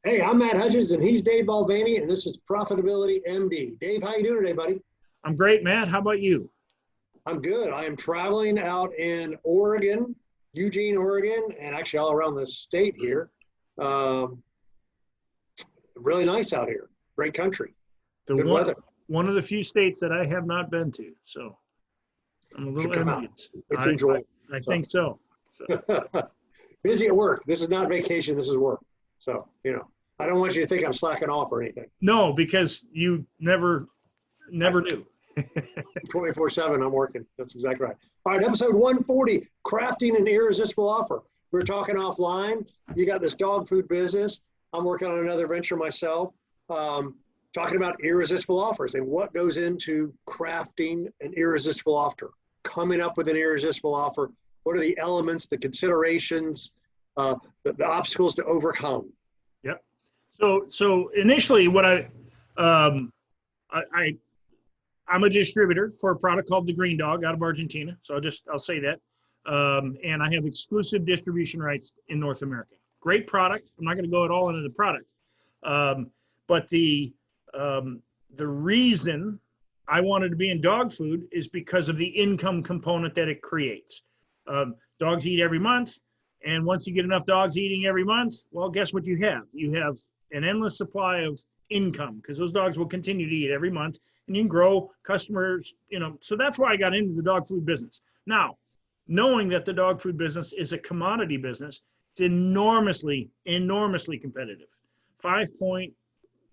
Hey, I'm Matt Hutchins, and he's Dave Balvani, and this is Profitability MD. Dave, how you doing today, buddy? I'm great, Matt. How about you? I'm good. I am traveling out in Oregon, Eugene, Oregon, and actually all around the state here. Um, really nice out here. Great country. The Good weather. one of the few states that I have not been to, so I'm a little Should come out. envious. It's enjoyable. I think so. Busy at work. This is not vacation. This is work. So, I don't want you to think I'm slacking off or anything. No, because you never do. 24/7, I'm working. That's exactly right. All right, episode 140, crafting an irresistible offer. We're talking offline. You got this dog food business. I'm working on another venture myself. Talking about irresistible offers and what goes into crafting an irresistible offer, coming up with an irresistible offer. What are the elements, the considerations, the obstacles to overcome? Yep. So initially, what I'm a distributor for a product called the Green Dog out of Argentina. So I'll say that. And I have exclusive distribution rights in North America. Great product. I'm not going to go at all into the product. But the reason I wanted to be in dog food is because of the income component that it creates. Dogs eat every month. And once you get enough dogs eating every month, well, guess what you have? You have an endless supply of income because those dogs will continue to eat every month and you can grow customers, So that's why I got into the dog food business. Now, knowing that the dog food business is a commodity business, it's enormously competitive. About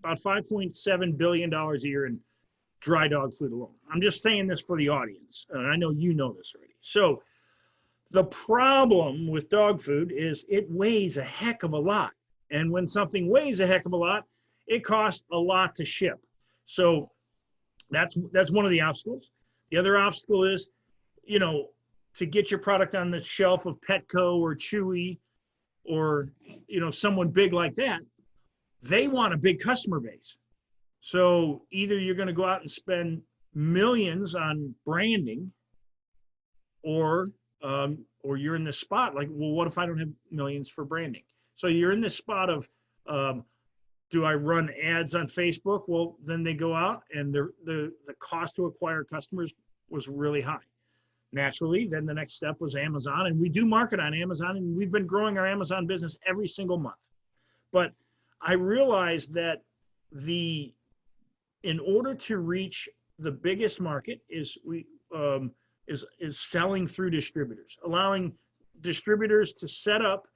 $5.7 billion a year in dry dog food alone. I'm just saying this for the audience. And I know you know this already. So the problem with dog food is it weighs a heck of a lot. And when something weighs a heck of a lot, it costs a lot to ship. So that's one of the obstacles. The other obstacle is, to get your product on the shelf of Petco or Chewy or, someone big like that, they want a big customer base. So either you're going to go out and spend millions on branding or you're in this spot like, well, what if I don't have millions for branding? So you're in this spot of, do I run ads on Facebook? Well, then they go out and the cost to acquire customers was really high. Naturally, then the next step was Amazon, and we do market on Amazon, and we've been growing our Amazon business every single month. But I realized that in order to reach the biggest market is selling through distributors, allowing distributors to set up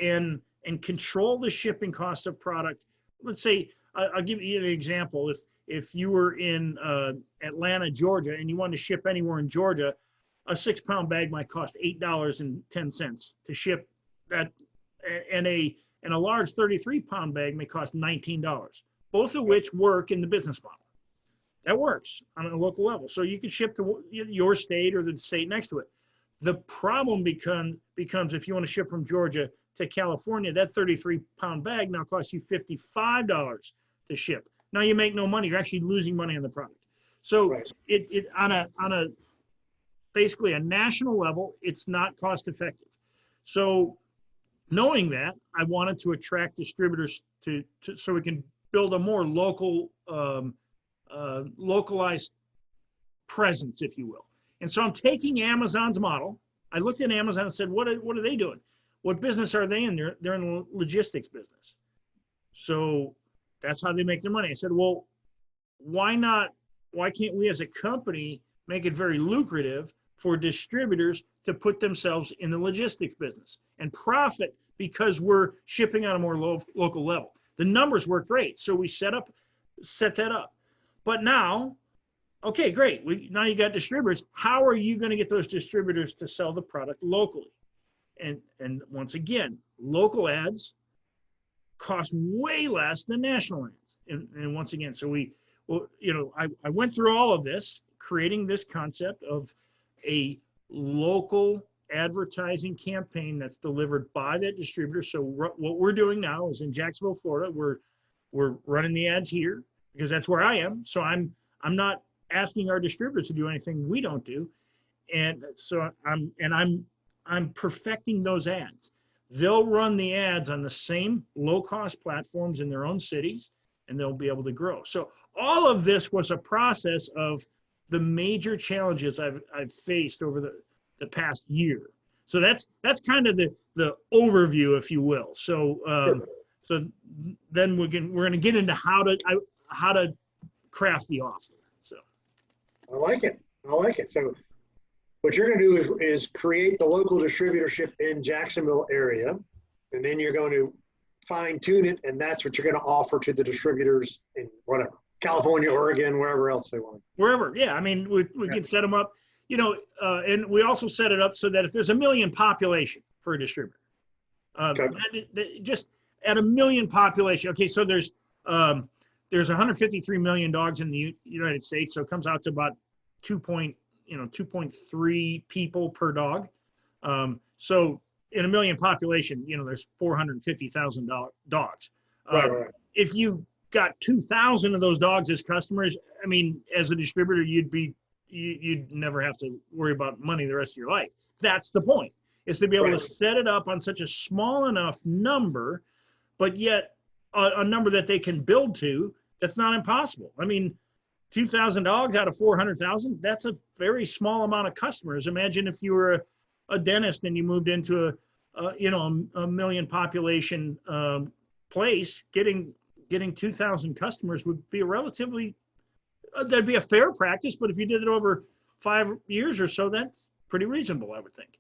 and control the shipping cost of product. Let's say, I'll give you an example. If you were in Atlanta, Georgia, and you wanted to ship anywhere in Georgia, a 6-pound bag might cost $8.10 to ship that, and a large 33-pound bag may cost $19, both of which work in the business model. That works on a local level. So you can ship to your state or the state next to it. The problem becomes if you want to ship from Georgia to California, that 33-pound bag now costs you $55 to ship. Now you make no money. You're actually losing money on the product. So right. it on a basically a national level, it's not cost effective. So knowing that, I wanted to attract distributors so we can build a more localized presence, if you will. And so I'm taking Amazon's model. I looked at Amazon and said, what are they doing? What business are they in? They're in the logistics business. So that's how they make their money. I said, well, why can't we as a company make it very lucrative for distributors to put themselves in the logistics business and profit because we're shipping on a more local level? The numbers work great. So we set that up. But now, okay, great. Now you got distributors. How are you going to get those distributors to sell the product locally? And once again, local ads cost way less than national ads. And once again, so I went through all of this, creating this concept of a local advertising campaign that's delivered by that distributor. So what we're doing now is in Jacksonville, Florida, we're running the ads here because that's where I am. So I'm not asking our distributors to do anything we don't do. And so I'm perfecting those ads. they'll run the ads on the same low-cost platforms in their own cities, and they'll be able to grow. So all of this was a process of the major challenges I've faced over the past year. So that's kind of the overview, if you will. So so then we're going to get into how to craft the offer. So I like it. I like it. So what you're going to do is create the local distributorship in Jacksonville area, and then you're going to fine tune it, and that's what you're going to offer to the distributors in whatever, California, Oregon, wherever else they want. Wherever, yeah. I mean, we can set them up, and we also set it up so that if there's 1 million population for a distributor, just at 1 million population. Okay, so there's 153 million dogs in the United States, so it comes out to about 2.3 people per dog. So in 1 million population, there's 450,000 dogs. Right. If you got 2,000 of those dogs as customers, I mean, as a distributor, you'd never have to worry about money the rest of your life. That's the point, is to be able to set it up on such a small enough number, but yet a number that they can build to. That's not impossible. I mean, 2,000 dogs out of 400,000, that's a very small amount of customers. Imagine if you were a dentist and you moved into a 1 million population place, getting 2,000 customers would be a relatively, that'd be a fair practice, but if you did it over 5 years or so, that's pretty reasonable, I would think.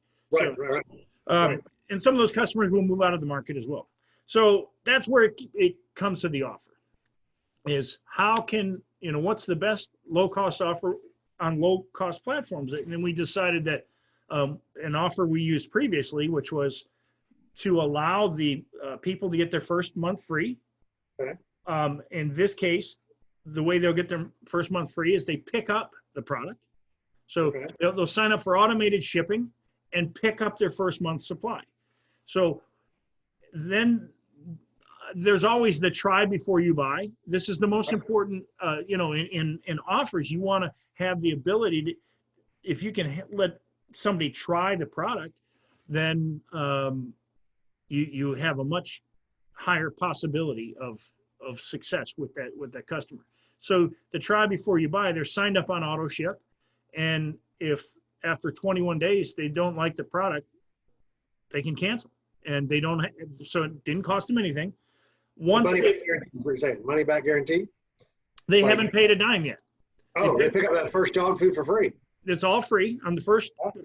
Right. And some of those customers will move out of the market as well. So that's where it comes to the offer, is how can, what's the best low-cost offer on low-cost platforms? And then we decided that an offer we used previously, which was to allow the people to get their first month free. Okay. In this case, the way they'll get their first month free is they pick up the product. So they'll sign up for automated shipping and pick up their first month's supply. So then there's always the try before you buy. This is the most important, in offers. You want to have the ability to, if you can let somebody try the product, then you have a much higher possibility of success with that customer. So the try before you buy, they're signed up on auto ship, and if after 21 days they don't like the product, they can cancel, and they don't. So it didn't cost them anything. Money back guarantee. They haven't paid a dime yet. Oh, they pick up that first dog food for free. It's all free on the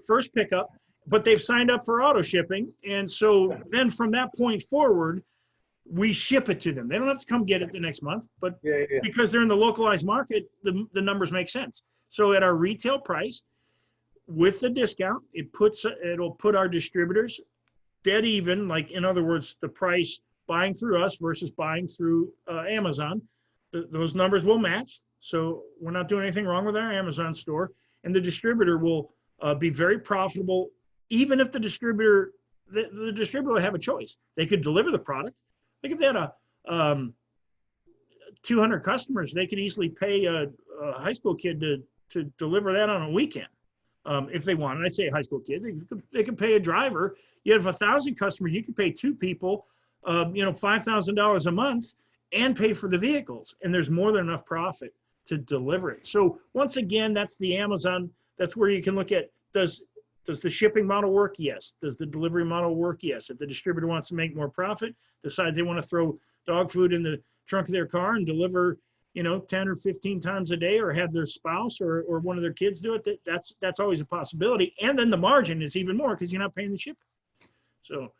first pickup, but they've signed up for auto shipping, and so then from that point forward, we ship it to them. They don't have to come get it the next month, but because they're in the localized market, the numbers make sense. So at our retail price, with the discount, it'll put our distributors dead even. Like, in other words, the price buying through us versus buying through Amazon, those numbers will match. So we're not doing anything wrong with our Amazon store, and the distributor will be very profitable. Even if the distributor will have a choice. They could deliver the product. Like if they had 200 customers, they could easily pay a high school kid to deliver that on a weekend. If they wanted, I'd say a high school kid, they could pay a driver. You have 1,000 customers, you could pay 2 people, $5,000 a month and pay for the vehicles. And there's more than enough profit to deliver it. So once again, that's the Amazon. That's where you can look at, does the shipping model work? Yes. Does the delivery model work? Yes. If the distributor wants to make more profit, decides they want to throw dog food in the trunk of their car and deliver, 10 or 15 times a day, or have their spouse or one of their kids do it, that's always a possibility. And then the margin is even more because you're not paying the shipping. So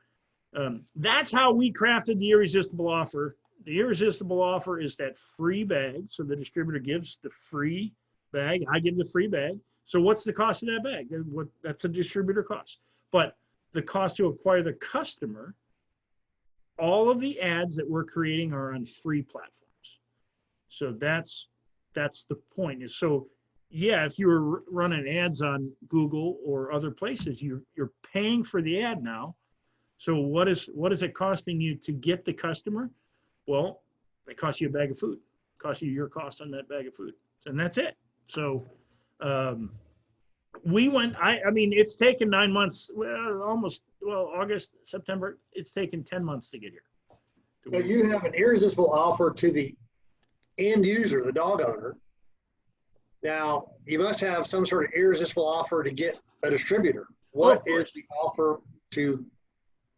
that's how we crafted the Irresistible Offer. The Irresistible Offer is that free bag. So the distributor gives the free bag. I give the free bag. So what's the cost of that bag? That's a distributor cost. But the cost to acquire the customer, all of the ads that we're creating are on free platforms. So that's the point. So yeah, if you were running ads on Google or other places, you're paying for the ad now. So what is it costing you to get the customer? Well, it costs you a bag of food. It costs you your cost on that bag of food, and that's it. So we went. I mean, it's taken 9 months. Well, almost. well, August, September, it's taken 10 months to get here. So you have an irresistible offer to the end user, the dog owner. Now, you must have some sort of irresistible offer to get a distributor. What is the offer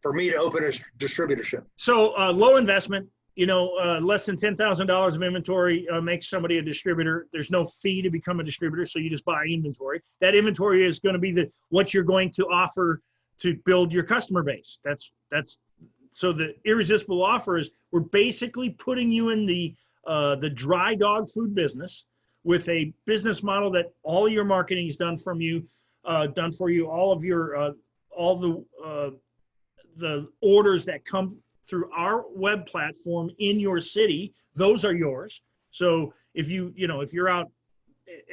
for me to open a distributorship? So low investment, less than $10,000 of inventory makes somebody a distributor. There's no fee to become a distributor, so you just buy inventory. That inventory is going to be what you're going to offer to build your customer base. So the irresistible offer is we're basically putting you in the dry dog food business with a business model that all your marketing is done for you. All of your the orders that come through our web platform in your city, those are yours. So if if you're out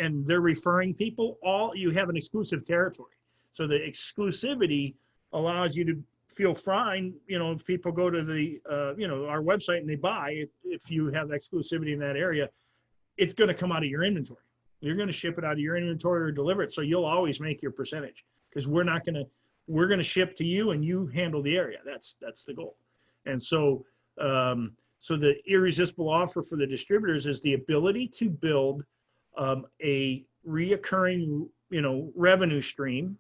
and they're referring people, you have an exclusive territory. So the exclusivity allows you to feel fine, if people go to the our website and they buy, if you have exclusivity in that area, it's going to come out of your inventory. You're going to ship it out of your inventory or deliver it. So you'll always make your percentage, because we're going to ship to you and you handle the area. That's the goal. And so, so the irresistible offer for the distributors is the ability to build a reoccurring, revenue stream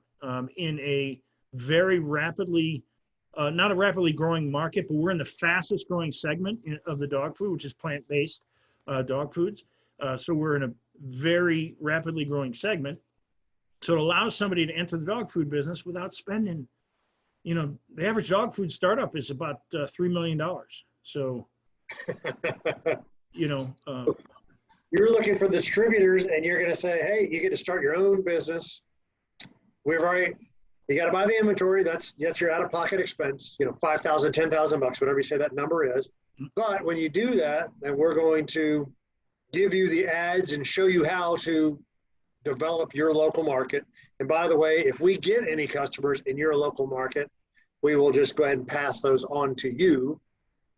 in a very rapidly, not a rapidly growing market, but we're in the fastest growing segment of the dog food, which is plant-based dog foods. So we're in a very rapidly growing segment. So it allows somebody to enter the dog food business without spending, the average dog food startup is about $3 million. So, you're looking for distributors and you're going to say, hey, you get to start your own business. You got to buy the inventory. That's your out-of-pocket expense, $5,000, $10,000, whatever you say that number is. But when you do that, then we're going to give you the ads and show you how to develop your local market. And by the way, if we get any customers in your local market, we will just go ahead and pass those on to you.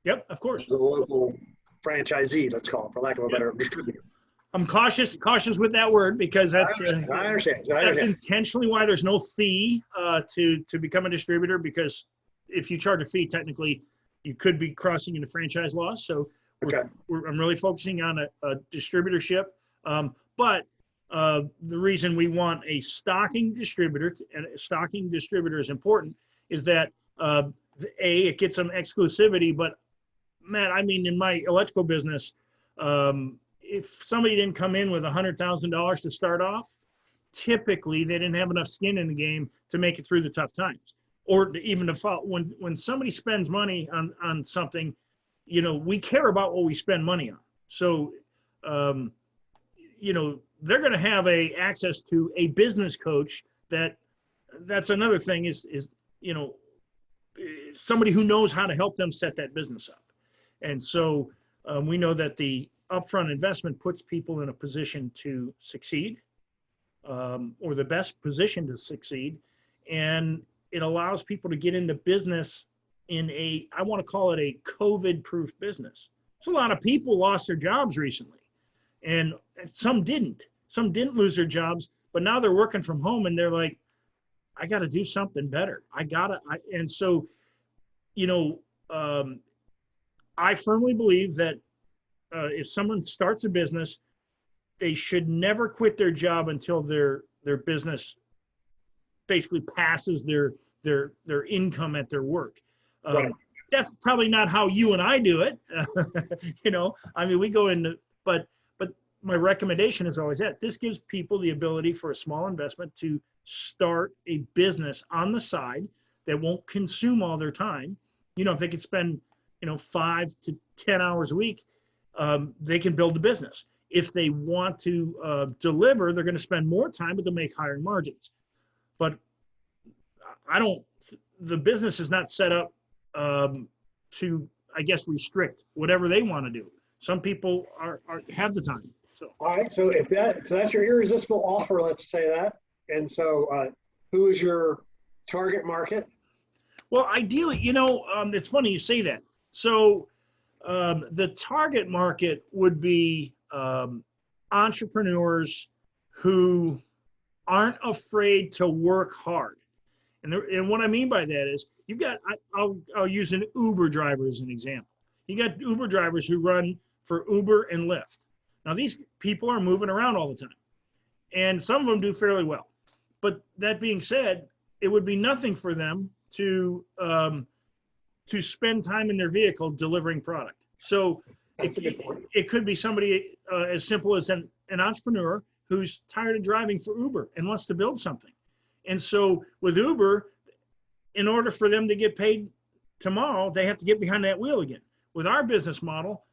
Yep, of course. As a local franchisee, let's call it, for lack of a better distributor. I'm cautious with that word, because that's I understand. That's intentionally why there's no fee to become a distributor, because if you charge a fee, technically you could be crossing into franchise laws. So I'm really focusing on a distributorship. But the reason we want a stocking distributor, and a stocking distributor is important, is that it gets some exclusivity. But Matt, I mean, in my electrical business, if somebody didn't come in with $100,000 to start off, typically they didn't have enough skin in the game to make it through the tough times, or even to follow. When somebody spends money on something, we care about what we spend money on. So, they're going to have access to a business coach. That's another thing is somebody who knows how to help them set that business up. And so we know that the upfront investment puts people in a position to succeed, or the best position to succeed. And it allows people to get into business in I want to call it a COVID-proof business. So a lot of people lost their jobs recently, and some didn't. Some didn't lose their jobs, but now they're working from home and they're like, I got to do something better. And so, I firmly believe that if someone starts a business, they should never quit their job until their business basically passes their income at their work. Right. That's probably not how you and I do it. I mean, we go into, but my recommendation is always that this gives people the ability for a small investment to start a business on the side that won't consume all their time. If they could spend, 5 to 10 hours a week, they can build the business. If they want to deliver, they're going to spend more time, but they'll make higher margins. But the business is not set up to, I guess, restrict whatever they want to do. Some people have the time. So. All right. So that's your irresistible offer, let's say that. And so who is your target market? Well, ideally, it's funny you say that. So the target market would be entrepreneurs who aren't afraid to work hard. And what I mean by that is you've got, I'll use an Uber driver as an example. You got Uber drivers who run for Uber and Lyft. Now these people are moving around all the time, and some of them do fairly well. But that being said, it would be nothing for them to spend time in their vehicle delivering product. So it could be somebody as simple as an entrepreneur who's tired of driving for Uber and wants to build something. And so with Uber, in order for them to get paid tomorrow, they have to get behind that wheel again. With our business model,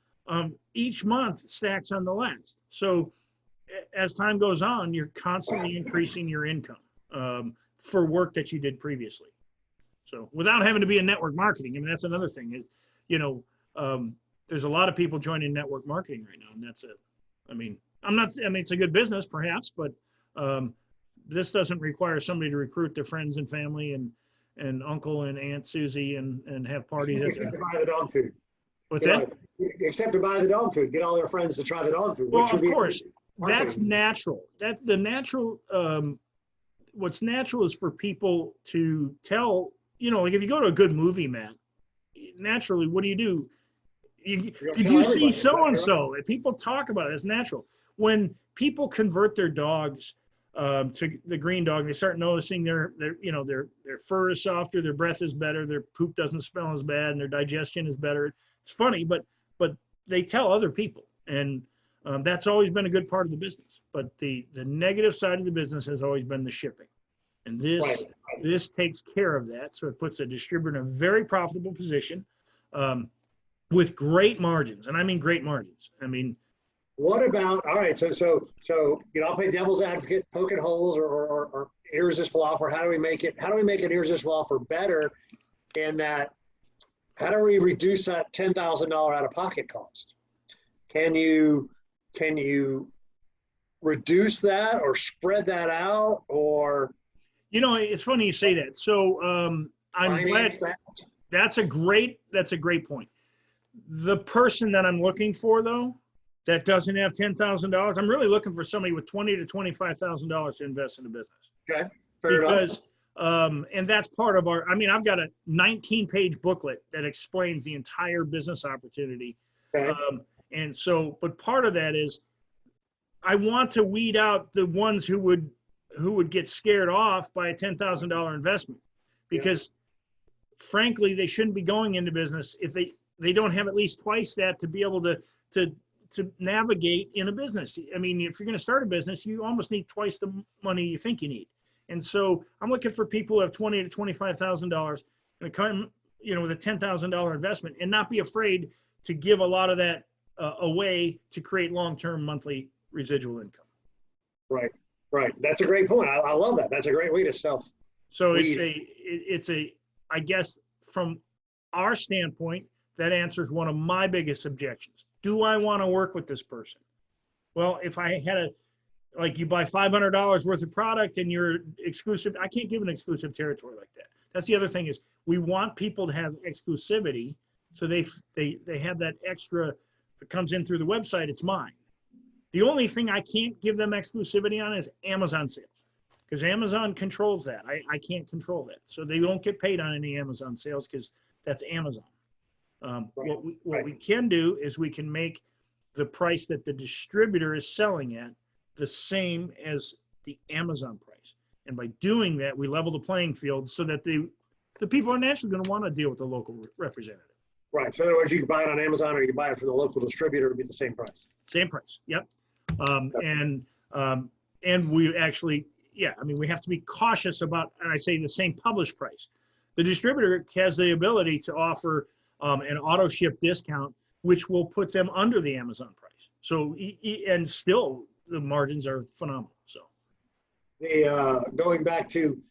each month stacks on the last. So as time goes on, you're constantly increasing your income for work that you did previously. So without having to be in network marketing, I mean, that's another thing. There's a lot of people joining network marketing right now, and that's it. I mean, it's a good business perhaps, but this doesn't require somebody to recruit their friends and family and uncle and Aunt Susie and have parties. Except to buy the dog food. What's that? Except to buy the dog food, get all their friends to try the dog food. Well, of course, that's natural. What's natural is for people to tell, like if you go to a good movie, Matt, naturally, what do? Did you see so-and-so? People talk about it. It's natural. When people convert their dogs to the green dog, they start noticing their fur is softer, their breath is better, their poop doesn't smell as bad, and their digestion is better. It's funny, but they tell other people, and that's always been a good part of the business. But the negative side of the business has always been the shipping, and this takes care of that. So it puts a distributor in a very profitable position with great margins, and I mean great margins. I mean. What about, all right, so I'll play devil's advocate, poking holes or irresistible offer. How do we make an irresistible offer better in that? How do we reduce that $10,000 out-of-pocket cost? Can you reduce that or spread that out, or? It's funny you say that. So I'm glad that's a great point. The person that I'm looking for, though, that doesn't have $10,000, I'm really looking for somebody with $20,000 to $25,000 to invest in the business. Okay, fair enough. And that's part of I've got a 19-page booklet that explains the entire business opportunity. Okay. But part of that is I want to weed out the ones who would get scared off by a $10,000 investment, because frankly, they shouldn't be going into business if they don't have at least twice that to be able to navigate in a business. I mean, if you're going to start a business, you almost need twice the money you think you need. And so I'm looking for people who have $20,000 to $25,000 and come, with a $10,000 investment, and not be afraid to give a lot of that away to create long-term monthly residual income. Right. That's a great point. I love that. That's a great way to self. So I guess from our standpoint, that answers one of my biggest objections. Do I want to work with this person? Well, if I had you buy $500 worth of product and you're exclusive, I can't give an exclusive territory like that. That's the other thing is we want people to have exclusivity. So they have that extra, if it comes in through the website, it's mine. The only thing I can't give them exclusivity on is Amazon sales, because Amazon controls that. I can't control that. So they don't get paid on any Amazon sales because that's Amazon. What we can do is we can make the price that the distributor is selling at the same as the Amazon price. And by doing that, we level the playing field so that the people are naturally going to want to deal with the local representative. Right. So in other words, you can buy it on Amazon or you can buy it from the local distributor. It'll be the same price. Same price. Yep. And we actually, we have to be cautious about, and I say the same published price. The distributor has the ability to offer an auto ship discount, which will put them under the Amazon price. So, and still the margins are phenomenal. So, going back to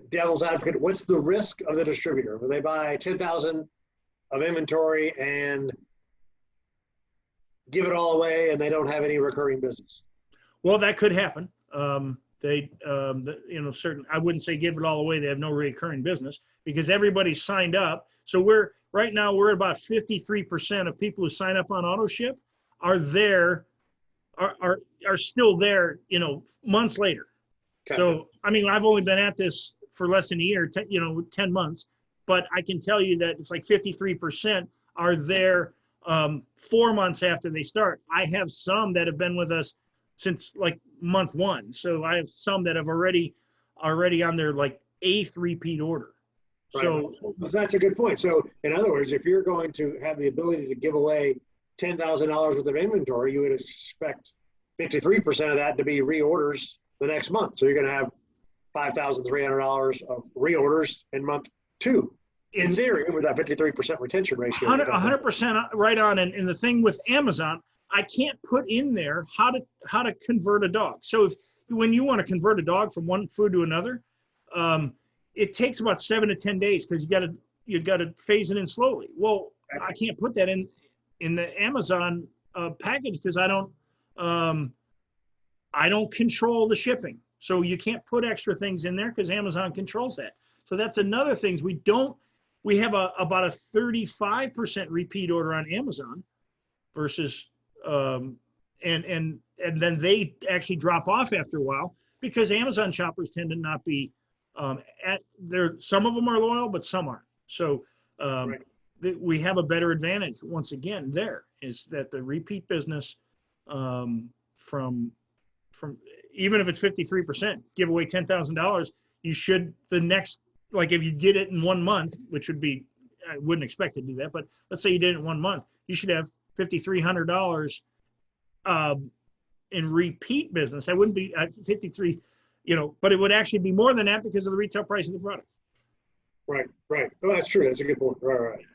devil's advocate, what's the risk of the distributor when they buy 10,000 of inventory and give it all away and they don't have any recurring business? Well, that could happen. I wouldn't say give it all away. They have no recurring business because everybody's signed up. So right now we're at about 53% of people who sign up on AutoShip are still there, months later. Okay. So, I mean, I've only been at this for less than a year, 10 months, but I can tell you that it's like 53% are there 4 months after they start. I have some that have been with us since like month one. So I have some that have already on their like 8th repeat order. Right. So That's a good point. So in other words, if you're going to have the ability to give away $10,000 worth of inventory, you would expect 53% of that to be reorders the next month. So you're going to have $5,300 of reorders in month 2. In theory, with that 53% retention ratio. 100% right on. And the thing with Amazon, I can't put in there how to convert a dog. So when you want to convert a dog from one food to another, it takes about 7 to 10 days because you got to phase it in slowly. Well, I can't put that in the Amazon package because I don't control the shipping. So you can't put extra things in there because Amazon controls that. So that's another thing. We have about a 35% repeat order on Amazon versus and then they actually drop off after a while because Amazon shoppers tend to not be some of them are loyal, but some aren't. So Right. we have a better advantage once again. There is that the repeat business from even if it's 53%, give away $10,000. You should the next. Like if you did it in 1 month, which would be, I wouldn't expect to do that, but let's say you did it in 1 month, you should have $5,300 in repeat business. That wouldn't be 53, but it would actually be more than that because of the retail price of the product. Right. Well, that's true. That's a good point. Right.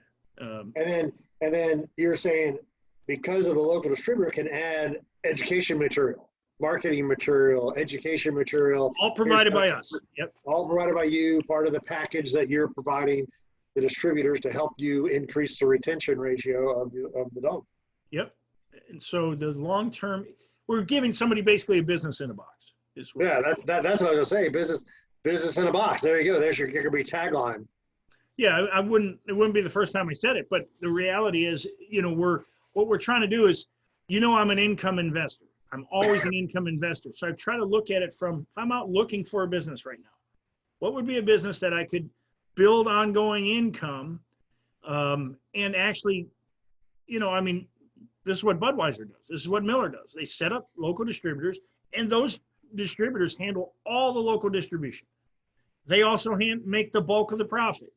And then you're saying because of the local distributor can add education material, marketing material, education material. All provided by us. Yep. All provided by you, part of the package that you're providing the distributors to help you increase the retention ratio of the dog. Yep. And so the long-term, we're giving somebody basically a business in a box. That's what I was gonna say. Business in a box. There you go. There's your Gigabee tagline. Yeah, it wouldn't be the first time I said it, but the reality is, what we're trying to do is, I'm an income investor. I'm always an income investor. So I try to look at it from, if I'm out looking for a business right now, what would be a business that I could build ongoing income and actually, this is what Budweiser does. This is what Miller does. They set up local distributors, and those distributors handle all the local distribution. They also make the bulk of the profit.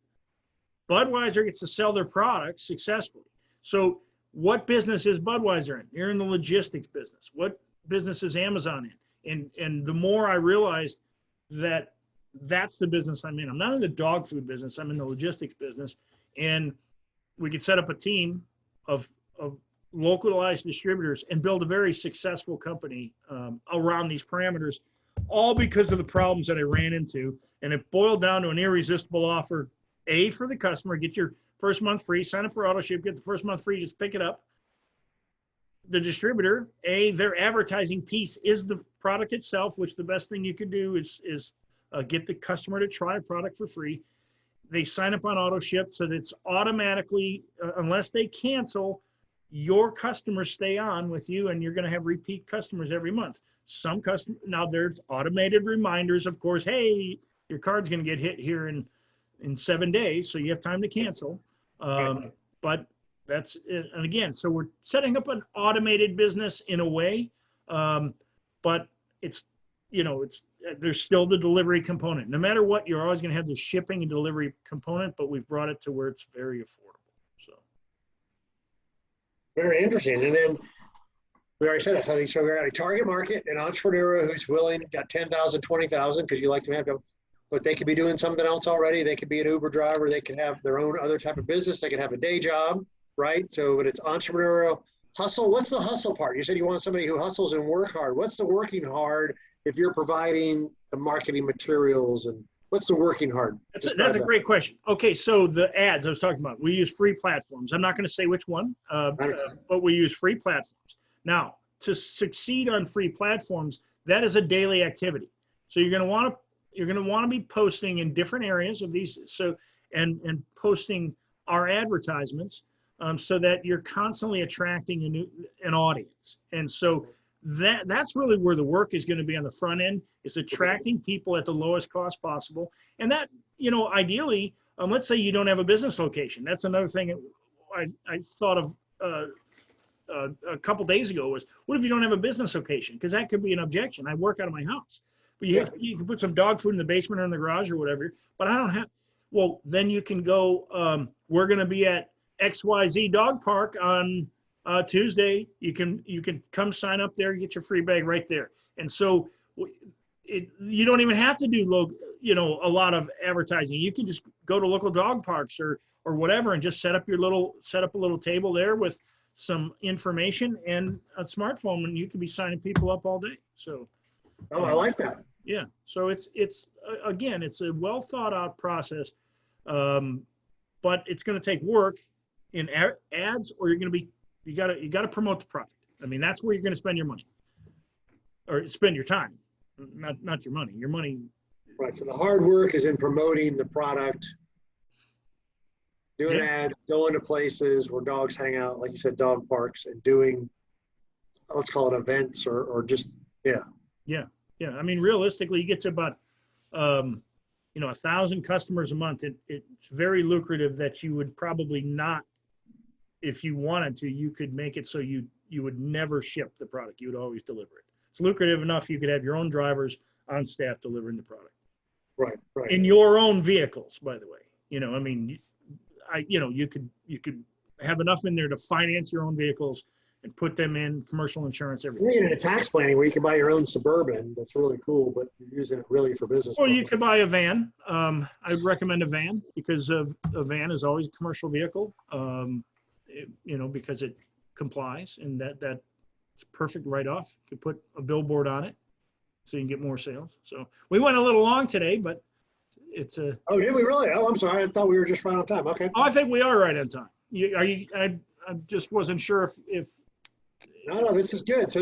Budweiser gets to sell their products successfully. So what business is Budweiser in? They're in the logistics business. What business is Amazon in? And the more I realized that that's the business I'm in. I'm not in the dog food business. I'm in the logistics business. And we could set up a team of localized distributors and build a very successful company around these parameters, all because of the problems that I ran into. And it boiled down to an irresistible offer, for the customer, get your first month free, sign up for auto ship, get the first month free, just pick it up. The distributor, their advertising piece is the product itself, which the best thing you could do is get the customer to try a product for free. They sign up on auto ship so that it's automatically, unless they cancel, your customers stay on with you and you're going to have repeat customers every month. Some customers, now there's automated reminders, of course, hey, your card's going to get hit here in 7 days, so you have time to cancel. But that's it. And again, so we're setting up an automated business in a way, but there's still the delivery component. No matter what, you're always going to have the shipping and delivery component, but we've brought it to where it's very affordable. So very interesting. And then we already said that. So we're at a target market, an entrepreneur who's willing, got 10,000, 20,000, because you like to have them. But they could be doing something else already. They could be an Uber driver. They could have their own other type of business. They could have a day job, right? So, but it's entrepreneurial hustle. What's the hustle part? You said you want somebody who hustles and work hard. What's the working hard if you're providing the marketing materials, and what's the working hard? That's a great question. Okay, so the ads I was talking about, we use free platforms. I'm not going to say which one, but we use free platforms. Now, to succeed on free platforms, that is a daily activity. So you're going to want to be posting in different areas of these, and posting our advertisements so that you're constantly attracting an audience. And so that's really where the work is going to be on the front end, is attracting people at the lowest cost possible. And that, ideally, let's say you don't have a business location. That's another thing I thought of a couple days ago was, what if you don't have a business location? Because that could be an objection. I work out of my house, but you can put some dog food in the basement or in the garage or whatever, but I don't have, well, then you can go, we're going to be at XYZ Dog Park on Tuesday. You can come sign up there, get your free bag right there. And so you don't even have to do a lot of advertising. You can just go to local dog parks or whatever and just set up a little table there with some information and a smartphone, and you can be signing people up all day. So I like that. Yeah, so it's again, it's a well thought out process, but it's going to take work in ads, or you got to promote the product. I mean, that's where you're going to spend your money, or spend your time, not your money. Your money. Right. So the hard work is in promoting the product, doing ads, going to places where dogs hang out, like you said, dog parks, and doing, let's call it events or just, yeah. I mean, realistically, you get to about, 1,000 customers a month. It's very lucrative that you would probably not, if you wanted to, you could make it so you would never ship the product. You would always deliver it. It's lucrative enough you could have your own drivers on staff delivering the product. Right. In your own vehicles, by the way. I mean, you could have enough in there to finance your own vehicles and put them in commercial insurance, everything. You need a tax planning where you can buy your own Suburban. That's really cool, but you're using it really for business. Well, you could buy a van. I'd recommend a van, because a van is always a commercial vehicle, because it complies, and that's perfect write-off. You could put a billboard on it so you can get more sales. So we went a little long today, but it's a... Oh, did we really? Oh, I'm sorry. I thought we were just right on time. Okay. Oh, I think we are right on time. I just wasn't sure if... No, this is good. So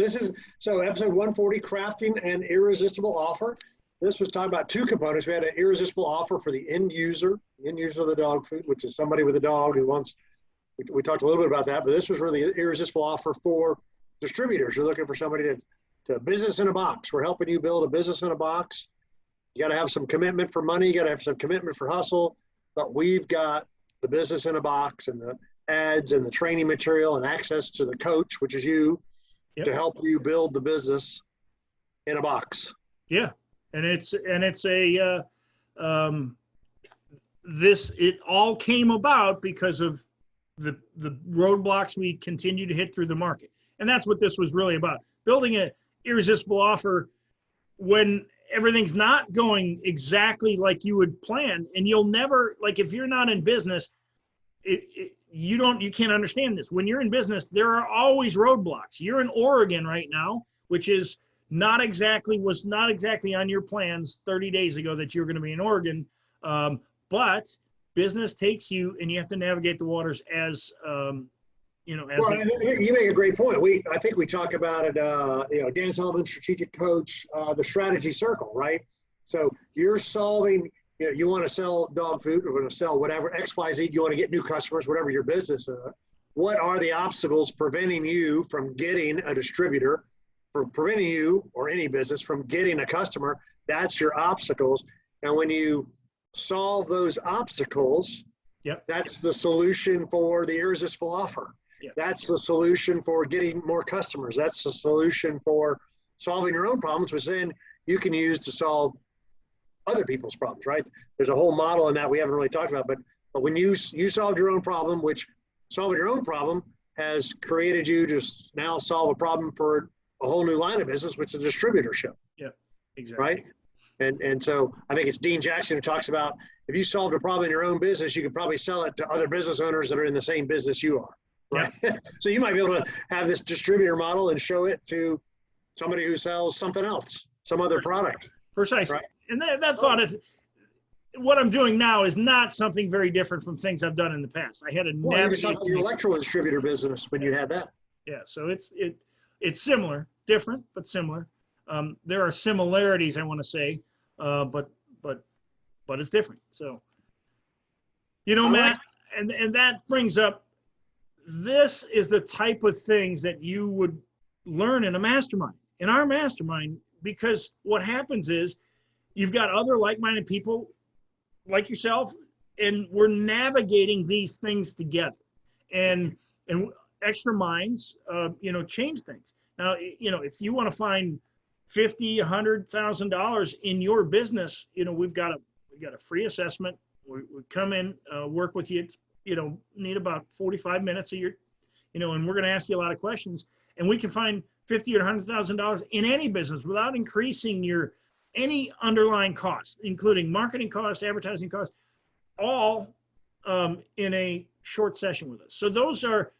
episode 140, crafting an irresistible offer. This was talking about two components. We had an irresistible offer for the end user of the dog food, which is somebody with a dog who wants, we talked a little bit about that, but this was really an irresistible offer for distributors. You're looking for somebody to business in a box. We're helping you build a business in a box. You got to have some commitment for money. You got to have some commitment for hustle, but we've got the business in a box and the ads and the training material and access to the coach, which is you, to help you build the business in a box. Yeah. And it all came about because of the roadblocks we continue to hit through the market. And that's what this was really about. Building an irresistible offer when everything's not going exactly like you would plan. And you'll never, like, if you're not in business, you can't understand this. When you're in business, there are always roadblocks. You're in Oregon right now, which was not exactly on your plans 30 days ago that you're going to be in Oregon. But business takes you, and you have to navigate the waters as you make a great point. I think we talk about it. Dan Sullivan, strategic coach, the strategy circle, right? So you're solving. You want to sell dog food, or want to sell whatever, XYZ, you want to get new customers, whatever your business is. What are the obstacles preventing you from getting a distributor, preventing you or any business from getting a customer? That's your obstacles. And when you solve those obstacles, that's the solution for the irresistible offer. That's the solution for getting more customers. That's the solution for solving your own problems, which then you can use to solve other people's problems, right? There's a whole model in that we haven't really talked about, but when you solved your own problem, which solving your own problem has created you to now solve a problem for a whole new line of business, which is distributorship. Yeah, exactly. Right? And so I think it's Dean Jackson who talks about, if you solved a problem in your own business, you could probably sell it to other business owners that are in the same business you are, right? Yeah. So you might be able to have this distributor model and show it to somebody who sells something else, some other product. Precisely. Right? And that thought is, what I'm doing now is not something very different from things I've done in the past. I had to navigate your electrical distributor business when you had that. Yeah, so it's similar, different, but similar. There are similarities, I want to say, but it's different. So, Matt, and that brings up, this is the type of things that you would learn in a mastermind, in our mastermind, because what happens is you've got other like-minded people like yourself, and we're navigating these things together. And extra minds, change things. Now, if you want to find $50,000, $100,000 in your business, we've got a free assessment. We come in, work with you. Need about 45 minutes of your, and we're going to ask you a lot of questions, and we can find $50,000 or $100,000 in any business without increasing any underlying costs, including marketing costs, advertising costs, all in a short session with us. So those are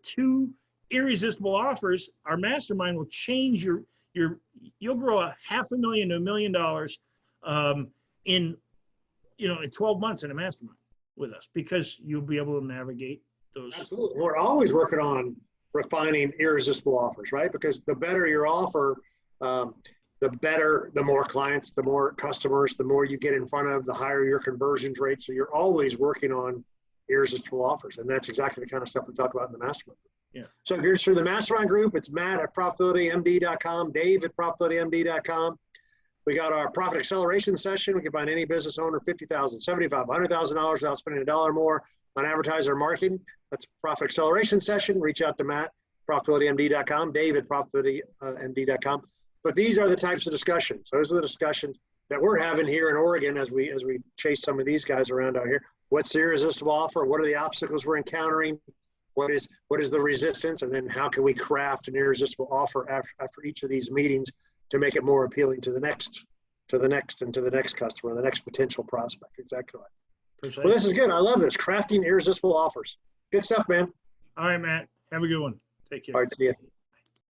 two irresistible offers. Our mastermind will change you'll grow $500,000 to $1 million in 12 months in a mastermind with us, because you'll be able to navigate those. Absolutely. We're always working on refining irresistible offers, right? Because the better your offer, the more clients, the more customers, the more you get in front of, the higher your conversion rate. So you're always working on irresistible offers. And that's exactly the kind of stuff we talk about in the mastermind. Yeah. So if you're through the mastermind group, it's Matt at profitabilitymd.com, Dave at profitabilitymd.com. We got our profit acceleration session. We can find any business owner $50,000, $75,000, $100,000 without spending a dollar more on advertiser marketing. That's profit acceleration session. Reach out to Matt, profitabilitymd.com, Dave at profitabilitymd.com. But these are the types of discussions. Those are the discussions that we're having here in Oregon as we chase some of these guys around out here. What's the irresistible offer? What are the obstacles we're encountering? What is the resistance? And then how can we craft an irresistible offer after each of these meetings to make it more appealing to the next customer, the next potential prospect. Exactly right. Well, this is good. I love this. Crafting irresistible offers. Good stuff, man. All right, Matt. Have a good one. Take care. All right, see you.